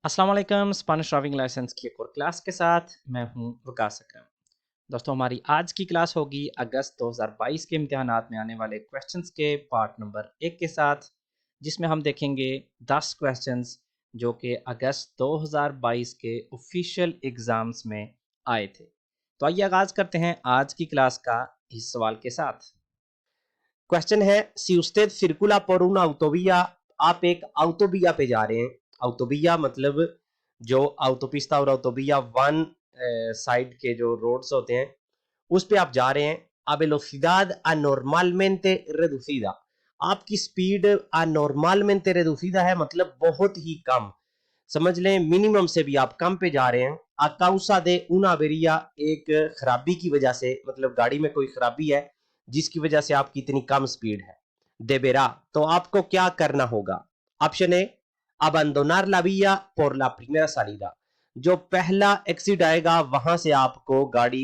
अस्सलाम वालेकुम Spanish driving licence की एक और क्लास के साथ मैं हूं वकास अकरम। दोस्तों, हमारी आज की क्लास होगी अगस्त 2022 के इम्तिहानात में आने वाले क्वेश्चंस के पार्ट नंबर 1 के साथ, जिसमें हम देखेंगे 10 क्वेश्चंस जो कि अगस्त 2022 के ऑफिशियल एग्ज़ाम्स में आए थे। तो आइए आगाज़ करते हैं आज की क्लास का इस सवाल के साथ। क्वेश्चन है, si usted circula por una autovía, आप एक ऑटोबिया पे जा रहे हैं। ऑटोबिया मतलब जो ऑटोपिस्ता और ऑटोबिया वन साइड के जो रोड्स होते हैं उस पे आप जा रहे हैं। a velocidad anormalmente reducida, आपकी स्पीड anormalmente reducida है मतलब बहुत ही कम, समझ लें मिनिमम से भी आप कम पे जा रहे हैं। a causa de una avería, एक खराबी की वजह से, मतलब गाड़ी में कोई खराबी है जिसकी वजह से आपकी इतनी कम स्पीड है। देबेरा, तो आपको क्या करना होगा? Option A, abandonar la vía por la primera salida, जो पहला एक्सिट आएगा वहां से आपको गाड़ी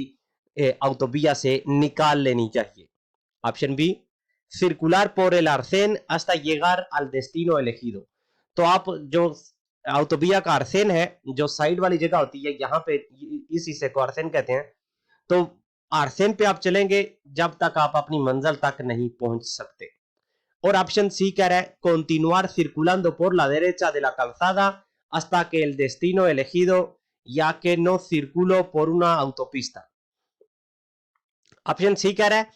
ऑटोबिया से निकाल लेनी चाहिए। Option B, circular por el arcén hasta llegar al destino elegido, तो आप जो ऑटोबिया का आर्सेन है, जो साइड वाली जगह होती है, यहाँ पे इस हिस्से को आर्सेन कहते हैं, तो आर्सेन पे आप चलेंगे जब तक आप अपनी मंजिल तक नहीं पहुंच सकते। और ऑप्शन सी कह रहा है, continuar circulando por la derecha de la calzada hasta que el destino elegido, ya que no circulo por una autopista। Option C कह रहा है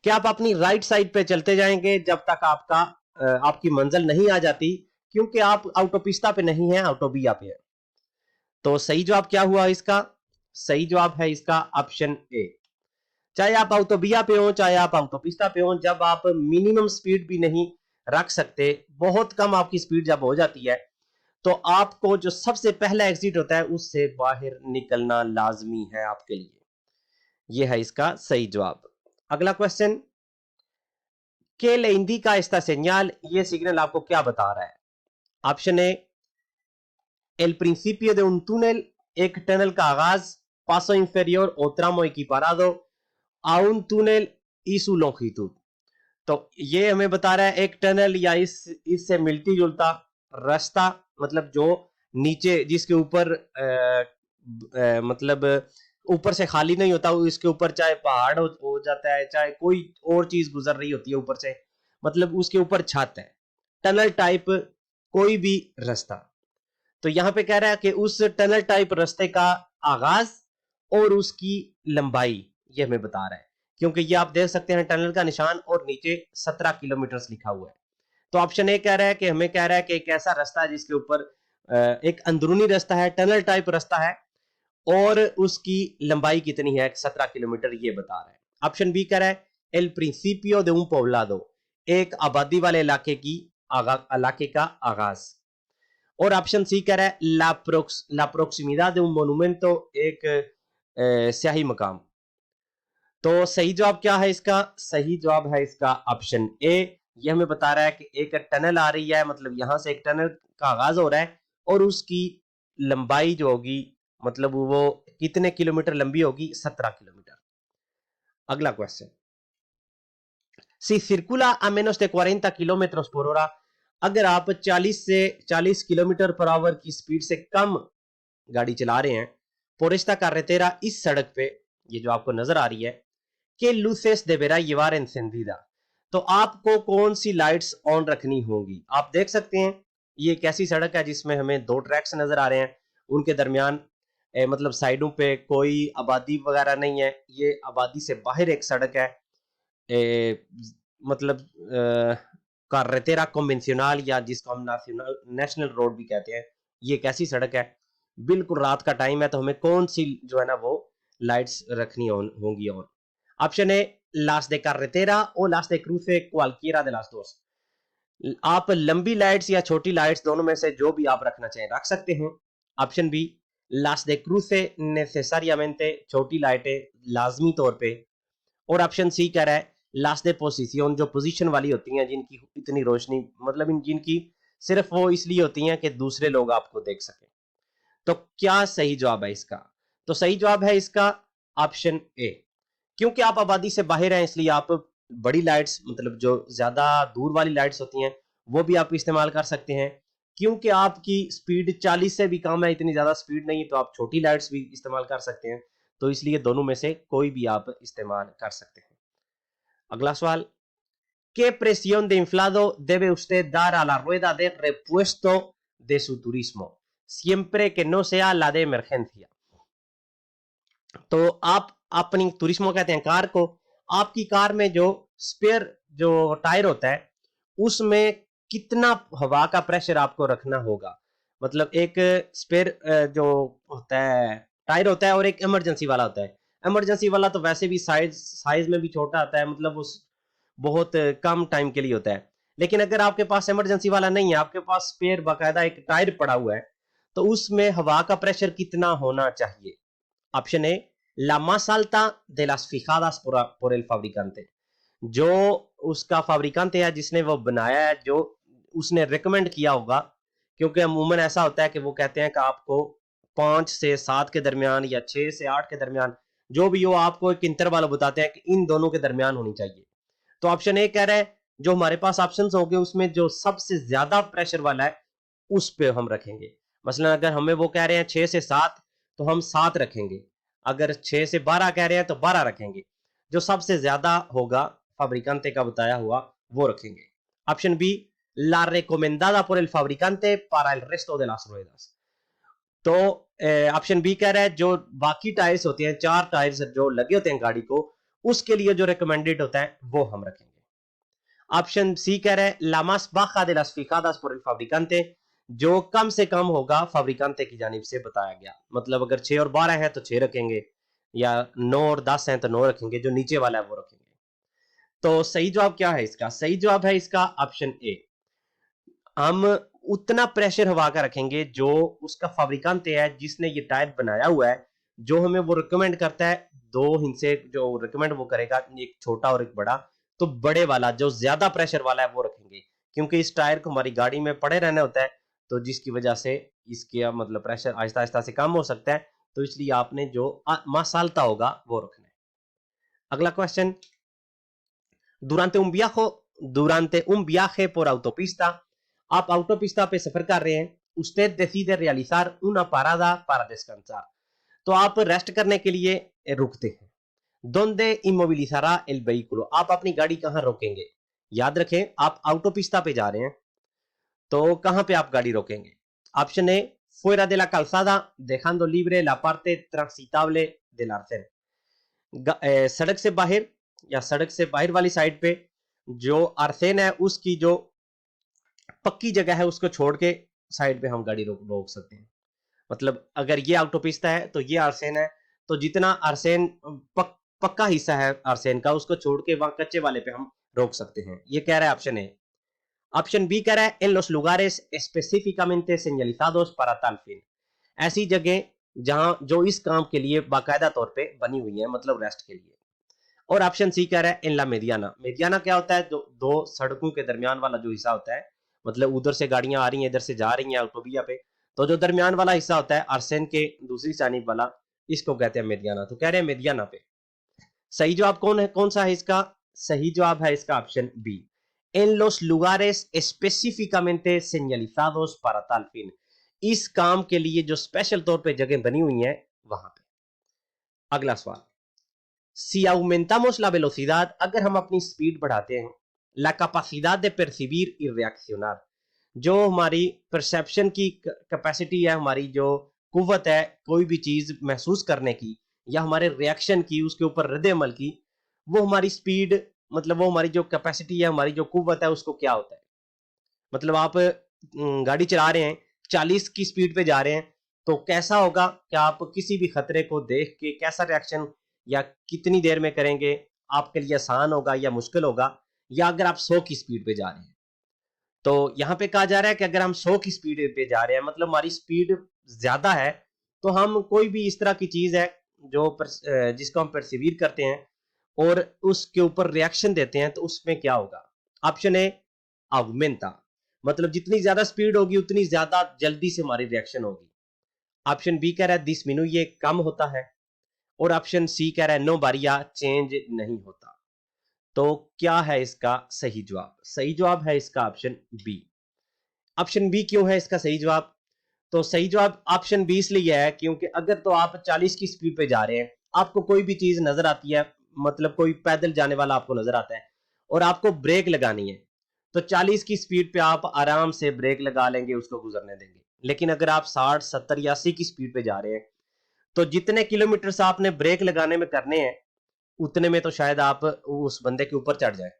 कि आप अपनी राइट साइड पे चलते जाएंगे जब तक आपकी मंजिल नहीं आ जाती, क्योंकि आप ऑटोपिस्ता पे नहीं है, ऑटोबिया पे है। तो सही जवाब क्या हुआ इसका? सही जवाब है इसका ऑप्शन ए। चाहे आप ऑटोबिया पे हो चाहे आप ऑटोपिस्ता पे हो, जब आप मिनिमम स्पीड भी नहीं रख सकते, बहुत कम आपकी स्पीड जब हो जाती है, तो आपको जो सबसे पहला एग्जिट होता है उससे बाहर निकलना लाजमी है आपके लिए। यह है इसका सही जवाब। अगला क्वेश्चन, के le indica esta señal, ये सिग्नल आपको क्या बता रहा है? Option A, el principio de un túnel, एक टनल का आगाज, paso inferior o tramo equiparado a un túnel y su longitud, तो ये हमें बता रहा है एक टनल या इससे मिलती जुलता रास्ता, मतलब जो नीचे जिसके ऊपर मतलब ऊपर से खाली नहीं होता, इसके ऊपर चाहे पहाड़ हो जाता है, चाहे कोई और चीज गुजर रही होती है ऊपर से, मतलब उसके ऊपर छत है, टनल टाइप कोई भी रास्ता। तो यहां पे कह रहा है कि उस टनल टाइप रास्ते का आगाज और उसकी लंबाई ये हमें बता रहा है, क्योंकि ये आप देख सकते हैं टनल का निशान और नीचे 17 किलोमीटर लिखा हुआ है। तो ऑप्शन ए कह रहा है कि हमें कह रहा है कि एक ऐसा रास्ता है जिसके ऊपर एक अंदरूनी रास्ता है, टनल टाइप रास्ता है, और उसकी लंबाई कितनी है, 17 किलोमीटर, ये बता रहा है। ऑप्शन बी कह रहा है एल प्रिंसिपियो de un poblado, एक आबादी वाले इलाके का आगाज। और ऑप्शन सी कह रहा है ला प्रोक्सिमिडad de un monumento, एक स्याही मकाम। तो सही जवाब क्या है इसका? सही जवाब है इसका ऑप्शन ए। यह हमें बता रहा है कि एक टनल आ रही है, मतलब यहां से एक टनल का आगाज हो रहा है और उसकी लंबाई जो होगी, मतलब वो कितने किलोमीटर लंबी होगी, 17 किलोमीटर। अगला question, si circula a menos de 40 kilómetros por hora, अगर आप 40 किलोमीटर पर आवर की स्पीड से कम गाड़ी चला रहे हैं, por esta carretera, इस सड़क पे, ये जो आपको नजर आ रही है, que luces deberá llevar encendida, तो आपको कौन सी लाइट्स ऑन रखनी होंगी? आप देख सकते हैं ये एक ऐसी सड़क है जिसमें हमें दो ट्रैक्स नजर आ रहे हैं, उनके दरमियान मतलब साइडों पे कोई आबादी वगैरह नहीं है, ये आबादी से बाहर एक सड़क है, मतलब कार्रेटेरा कन्वेंशनल, या जिसको हम नेशनल रोड भी कहते हैं। ये एक ऐसी सड़क है, बिल्कुल रात का टाइम है, तो हमें कौन सी जो है ना वो लाइट्स रखनी होंगी on? Option A, las de carretera o las de cruce, cualquiera de las dos, आप लंबी लाइट्स या छोटी लाइट्स दोनों में से जो भी आप रखना चाहें रख सकते हैं। Option B, las de cruce necesariamente, छोटी लाइटें लाजमी तौर पे। और ऑप्शन सी कह रहा है लास्ट डे पोजीशन, जो पोजीशन वाली होती हैं जिनकी इतनी रोशनी, मतलब जिनकी सिर्फ वो इसलिए होती हैं कि दूसरे लोग आपको देख सकें। तो क्या सही जवाब है इसका? तो सही जवाब है इसका ऑप्शन ए। क्योंकि आप आबादी से बाहर हैं इसलिए आप बड़ी लाइट्स, मतलब जो ज्यादा दूर वाली लाइट्स होती हैं वो भी आप इस्तेमाल कर सकते हैं, क्योंकि आपकी स्पीड 40 से भी कम है, इतनी ज्यादा स्पीड नहीं है, तो आप छोटी लाइट्स भी इस्तेमाल कर सकते हैं। तो इसलिए दोनों में से कोई भी आप इस्तेमाल कर सकते हैं। अगला सवाल, ¿qué presión de inflado debe usted dar a la rueda de repuesto de su turismo siempre que no sea la de emergencia? तो आप अपनी तुरिस्मो कहते हैं कार को, आपकी कार में जो स्पेयर जो टायर होता है उसमें कितना हवा का प्रेशर आपको रखना होगा। मतलब एक स्पेयर जो होता है टायर होता है और एक इमरजेंसी वाला होता है। इमरजेंसी वाला तो वैसे भी साइज में भी छोटा आता है, मतलब उस बहुत कम टाइम के लिए होता है। लेकिन अगर आपके पास इमरजेंसी वाला नहीं है, आपके पास स्पेयर बाकायदा एक टायर पड़ा हुआ है, तो उसमें हवा का प्रेशर कितना होना चाहिए। Option A, la más alta de las fijadas por el fabricante, जो उसका fabricante है जिसने वो बनाया है, जो उसने रिकमेंड किया होगा। क्योंकि अमूमन ऐसा होता है कि वो कहते हैं कि आपको 5 से 7 के दरमियान या 6 से 8 के दरमियान, जो भी हो आपको एक इंटरवल बताते हैं कि इन दोनों के दरमियान होनी चाहिए। तो ऑप्शन ए कह रहा है जो हमारे पास ऑप्शंस होंगे उसमें जो सबसे ज्यादा प्रेशर वाला है उस पे हम रखेंगे। मसलन अगर हमें वो कह रहे हैं 6 से 7 तो हम 7 रखेंगे, अगर 6 से 12 कह रहे हैं तो 12 रखेंगे, जो सबसे ज्यादा होगा fabricante का बताया हुआ वो रखेंगे। Option B, la recomendada por el fabricante para el resto de las ruedas, तो ऑप्शन बी कह रहा है जो बाकी टायर्स होते हैं, 4 टायर्स जो लगे होते हैं गाड़ी को, उसके लिए जो रिकमेंडेड होता है वो हम रखेंगे। ऑप्शन सी कह रहा है la más baja de las fijadas por el fabricante, जो कम से कम होगा fabricante की जानिब से बताया गया। मतलब अगर 6 और 12 है तो 6 रखेंगे, या 9 और 10 है तो 9 रखेंगे, जो नीचे वाला है वो रखेंगे। तो सही जवाब क्या है इसका? सही जवाब है इसका ऑप्शन ए। हम उतना प्रेशर हवा का रखेंगे जो उसका fabricante है जिसने ये टायर बनाया हुआ है, जो हमें वो रिकमेंड करता है। दो हिस्से जो रिकमेंड वो करेगा, एक छोटा और एक बड़ा, तो बड़े वाला जो ज्यादा प्रेशर वाला है वो रखेंगे, क्योंकि इस टायर को हमारी गाड़ी में पड़े रहना होता है, तो जिसकी वजह से इसके मतलब प्रेशर आहिस्ता आहिस्ता से कम हो सकता है, तो इसलिए आपने जो मासालता होगा वो रखना है। अगला question, durante un viaje durante un viaje por autopista, आप autopista पे सफर कर रहे हैं, usted decide realizar una parada para descansar, तो आप रेस्ट करने के लिए रुकते हैं। donde inmovilizará el vehículo, आप अपनी गाड़ी कहां रोकेंगे? याद रखें आप autopista पे जा रहे हैं, तो कहां पे आप गाड़ी रोकेंगे? Option A, fuera de la calzada dejando libre la parte transitable del arcén, सड़क से बाहर या सड़क से बाहर वाली साइड पे जो अरसेन है उसकी जो पक्की जगह है उसको छोड़ के साइड पे हम गाड़ी रोक सकते हैं। मतलब अगर ये ऑटोपिस्ता है तो ये अरसेन है, तो जितना अरसेन पक्का हिस्सा है अरसेन का उसको छोड़ के वहां कच्चे वाले पे हम रोक सकते हैं। ये कह रहा है ऑप्शन ए। ऑप्शन बी कह रहा है en los lugares específicamente señalizados para tal fin, ऐसी जगह जहां जो इस काम के लिए बाकायदा तौर पे बनी हुई है, मतलब रेस्ट के लिए। और ऑप्शन सी कह रहा है इन ला मेडियाना। मेडियाना क्या होता है? जो दो सड़कों के दरमियान वाला जो हिस्सा होता है, मतलब उधर से गाड़ियां आ रही हैं, इधर से जा रही हैं ऑटोबिया पे, तो जो दरमियान वाला हिस्सा होता है अरसेन के दूसरी जानिब वाला, इसको कहते हैं मेडियाना। तो कह रहे हैं मेडियाना पे। सही जवाब कौन सा है इसका? सही जवाब है इसका option B, en los lugares específicamente señalizados para tal fin, इस काम के लिए जो स्पेशल तौर पे जगह बनी हुई है वहां पे। अगला सवाल, si aumentamos la velocidad, अगर हम अपनी स्पीड बढ़ाते हैं, la capacidad de percibir y reaccionar, जो हमारी परसेप्शन की कैपेसिटी है, हमारी जो कुव्वत है कोई भी चीज महसूस करने की या हमारे रिएक्शन की, उसके ऊपर रद्द अमल की, वो हमारी स्पीड, मतलब वो हमारी जो कैपेसिटी है, हमारी जो कुव्वत है, उसको क्या होता है? मतलब आप गाड़ी चला रहे हैं, 40 की स्पीड पे जा रहे हैं, तो कैसा होगा कि आप किसी भी खतरे को देख के कैसा रिएक्शन या कितनी देर में करेंगे? आपके लिए आसान होगा या मुश्किल होगा? या अगर आप 100 की स्पीड पे जा रहे हैं, तो यहाँ पे कहा जा रहा है कि अगर हम 100 की स्पीड पे जा रहे हैं, मतलब हमारी स्पीड ज्यादा है, तो हम कोई भी इस तरह की चीज है जो जिसको हम परसिवीर करते हैं और उसके ऊपर रिएक्शन देते हैं, तो उसमें क्या होगा? ऑप्शन ए, अगमेंटा, मतलब जितनी ज्यादा स्पीड होगी उतनी ज्यादा जल्दी से हमारी रिएक्शन होगी। ऑप्शन बी कह रहा है दिसमिनु, ये कम होता है। और ऑप्शन सी कह रहा है नो बारिया, चेंज नहीं होता। तो क्या है इसका सही जवाब? सही जवाब है इसका ऑप्शन बी, ऑप्शन बी क्यों है इसका सही जवाब? तो सही जवाब ऑप्शन बी इसलिए है क्योंकि अगर तो आप 40 की स्पीड पे जा रहे हैं, आपको कोई भी चीज नजर आती है, मतलब कोई पैदल जाने वाला आपको नजर आता है और आपको ब्रेक लगानी है, तो 40 की स्पीड पे आप आराम से ब्रेक लगा लेंगे, उसको गुजरने देंगे। लेकिन अगर आप 60, 70 या 80 की स्पीड पे जा रहे हैं, तो जितने किलोमीटर आपने ब्रेक लगाने में करने हैं, उतने में तो शायद आप उस बंदे के ऊपर चढ़ जाए।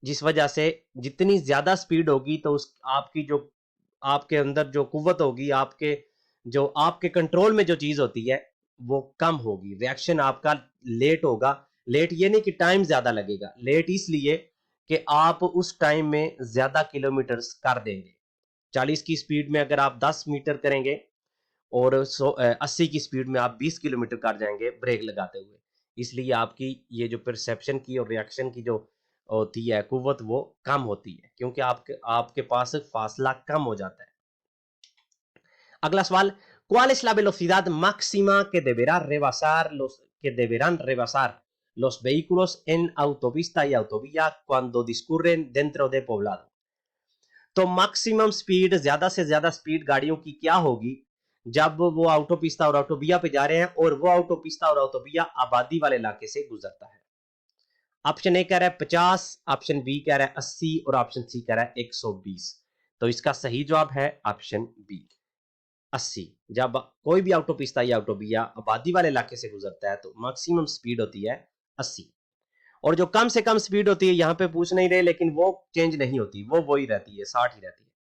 जिस वजह से जितनी ज्यादा स्पीड होगी तो उस आपकी जो आपके अंदर जो कुव्वत होगी, आपके जो आपके कंट्रोल में जो चीज होती है वो कम होगी, रिएक्शन आपका लेट होगा। लेट ये नहीं कि टाइम ज्यादा लगेगा, लेट इसलिए कि आप उस टाइम में ज्यादा किलोमीटर्स कर देंगे। 40 की स्पीड में अगर आप 10 मीटर करेंगे और 80 की स्पीड में आप 20 किलोमीटर कर जाएंगे ब्रेक लगाते हुए। इसलिए आपकी ये जो परसेप्शन की और रिएक्शन की जो होती है कुव्वत, वो कम होती है, क्योंकि आपके आपके पास फासला कम हो जाता है। अगला सवाल, ¿cuál es la velocidad máxima que deberán rebasar los vehículos en autopista y autovía cuando discurren dentro de poblado? तो मैक्सिमम स्पीड, ज्यादा से ज्यादा स्पीड गाड़ियों की क्या होगी जब वो ऑटोपिस्ता और ऑटोबिया पे जा रहे हैं और वो ऑटोपिस्ता और ऑटोबिया आबादी वाले इलाके से गुजरता है? ऑप्शन ए कह रहा है 50, ऑप्शन बी कह रहा है 80 और ऑप्शन सी कह रहा है 120। तो इसका सही जवाब है ऑप्शन बी 80। जब कोई भी ऑटोपिस्ता या ऑटोबिया आबादी वाले इलाके से गुजरता है तो मैक्सिमम स्पीड होती है 80। और जो कम से कम स्पीड होती है यहां पे पूछ नहीं रहे, लेकिन वो चेंज नहीं होती, वो वही रहती है, 60 ही रहती है।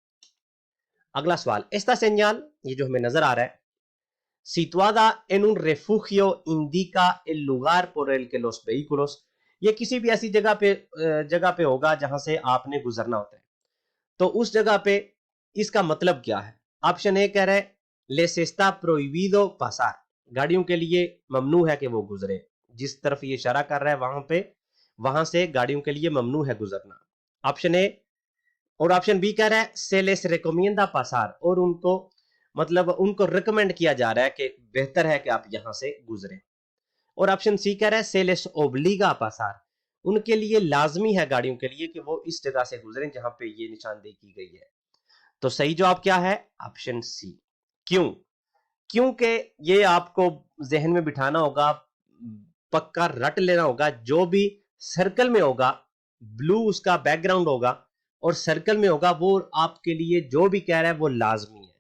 अगला सवाल, esta señal, ये जो हमें नजर आ रहा है, situada en un refugio indica el lugar por el que los vehículos, ये किसी भी ऐसी जगह पे होगा जहां से आपने गुजरना होता है, तो उस जगह पे इसका मतलब क्या है? ऑप्शन ए कह रहा है les está prohibido pasar, गाड़ियों के लिए ममनू है कि वो गुजरे, जिस तरफ ये इशारा कर रहा है वहां से गाड़ियों के लिए ममनू है गुजरना, ऑप्शन ए। और ऑप्शन बी कह रहा है से लेस रिकमेंडा पासार, और उनको मतलब उनको रिकमेंड किया जा रहा है कि बेहतर है कि आप यहां से गुजरें। और ऑप्शन सी कह रहा है से लेस ओब्लिगा पासार, उनके लिए लाजमी है गाड़ियों के लिए कि वो इस जगह से गुजरें जहां पे ये निशानदेही की गई है। तो सही जवाब क्या है? Option C. क्यों? क्योंकि ये आपको जहन में बिठाना होगा, पक्का रट लेना होगा, जो भी सर्कल में होगा, ब्लू उसका बैकग्राउंड होगा और सर्कल में होगा, वो आपके लिए जो भी कह रहा है वो लाजमी है।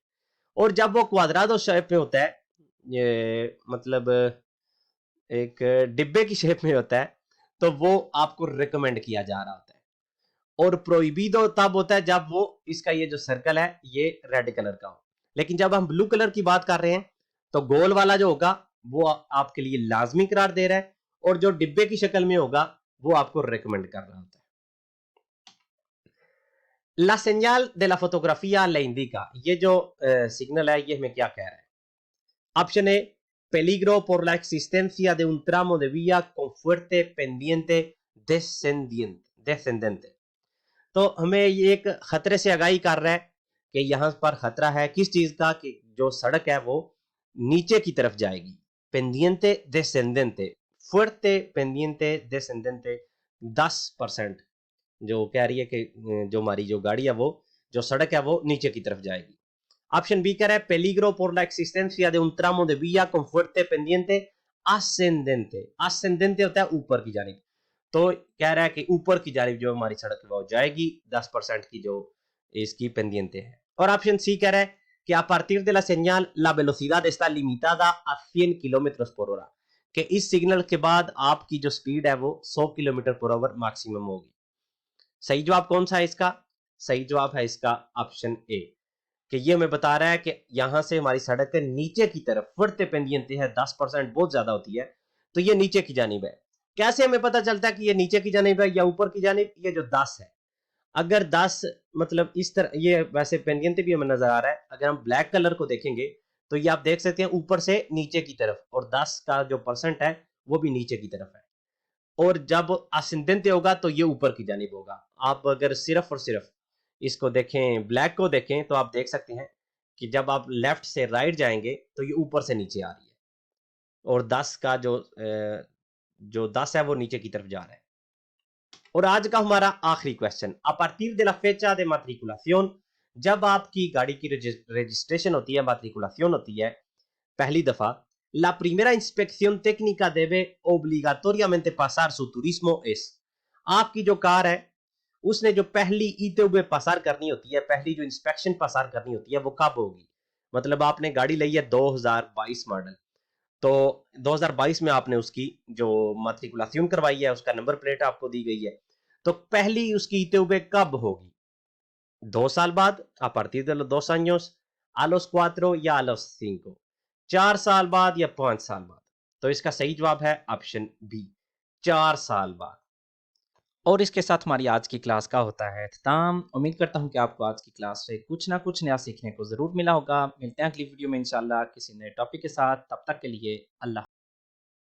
और जब वो क्वाड्राडो शेप में होता है, ये मतलब एक डिब्बे की शेप में होता है, तो वो आपको रिकमेंड किया जा रहा होता है। और प्रोहिबिdo तब होता है जब वो इसका ये जो सर्कल है ये रेड कलर का हो। लेकिन जब हम ब्लू कलर की बात कर रहे हैं तो गोल वाला जो होगा वो आपके लिए लाजमी करार दे रहा है, और जो डिब्बे की शक्ल में होगा वो आपको रिकमेंड कर रहा होता है। ला señal de la fotografía le indica, ये जो सिग्नल है ये हमें क्या कह रहा है? Option A peligro por la existencia de un tramo de vía con fuerte pendiente descendente, तो हमें ये एक खतरे से आगाही कर रहा है कि यहां पर खतरा है किस चीज का, कि जो सड़क है वो नीचे की तरफ जाएगी। पेंडियंटे descendente, fuerte pendiente descendente 10%, जो कह रही है कि जो हमारी जो गाड़ी है वो जो सड़क है वो नीचे की तरफ जाएगी। ऑप्शन बी कह रहा है peligro por la existencia de un tramo de vía con fuerte pendiente ascendente, ascendente होता है ऊपर की जानिब, तो कह रहा है कि ऊपर की जानिब जो हमारी सड़क है वो जाएगी 10% की जो इसकी पेंडिente है। और ऑप्शन सी कह रहा है कि a partir de la señal la velocidad está limitada a 100 kilometre पर हॉर, कि इस सिग्नल के बाद आपकी जो स्पीड है वो 100 किलोमीटर पर आवर मैक्सिमम होगी। सही जवाब कौन सा है इसका? सही जवाब है इसका ऑप्शन ए, कि ये हमें बता रहा है कि यहां से हमारी सड़क के नीचे की तरफ फुर्ते पेंडियंते है 10% बहुत ज्यादा होती है, तो ये नीचे की जानिब है। कैसे हमें पता चलता है कि ये नीचे की जानिब है या ऊपर की जानिब? ये जो 10 है, अगर 10 मतलब इस तरह, ये वैसे पेंडियंते भी हमें नजर आ रहा है, अगर हम ब्लैक कलर को देखेंगे तो ये आप देख सकते हैं ऊपर से नीचे की तरफ, और 10 का जो परसेंट है वो भी नीचे की तरफ है। और जब असेंडेंट होगा तो ये ऊपर की जानिब होगा। आप अगर सिर्फ और सिर्फ इसको देखें, ब्लैक को देखें, तो आप देख सकते हैं कि जब आप लेफ्ट से राइट जाएंगे तो ये ऊपर से नीचे आ रही है, और 10 का जो 10 है वो नीचे की तरफ जा रहा है। और आज का हमारा आखिरी question, a partir de la fecha de matriculación जब आपकी गाड़ी की रजिस्ट्रेशन होती है, matriculación होती है पहली दफा, la primera inspección técnica debe obligatoriamente pasar su turismo es, आपकी जो कार है उसने जो पहली ईटीवी पासार करनी होती है, पहली जो इंस्पेक्शन पासार करनी होती है वो कब होगी? मतलब आपने गाड़ी ली है 2022 मॉडल, तो 2022 में आपने उसकी जो matriculación करवाई है, उसका नंबर प्लेट आपको दी गई है, तो पहली उसकी ईटीवी कब होगी? 2 साल बाद, a partir de los 2 años, a los 4 या a los 5, 4 साल बाद या 5 साल बाद। तो इसका सही जवाब है ऑप्शन बी, 4 साल बाद। और इसके साथ हमारी आज की क्लास का होता है अख्ताम। उम्मीद करता हूँ कि आपको आज की क्लास से कुछ ना कुछ नया सीखने को ज़रूर मिला होगा। मिलते हैं अगली वीडियो में इंशाल्लाह किसी नए टॉपिक के साथ। तब तक के लिए अल्लाह।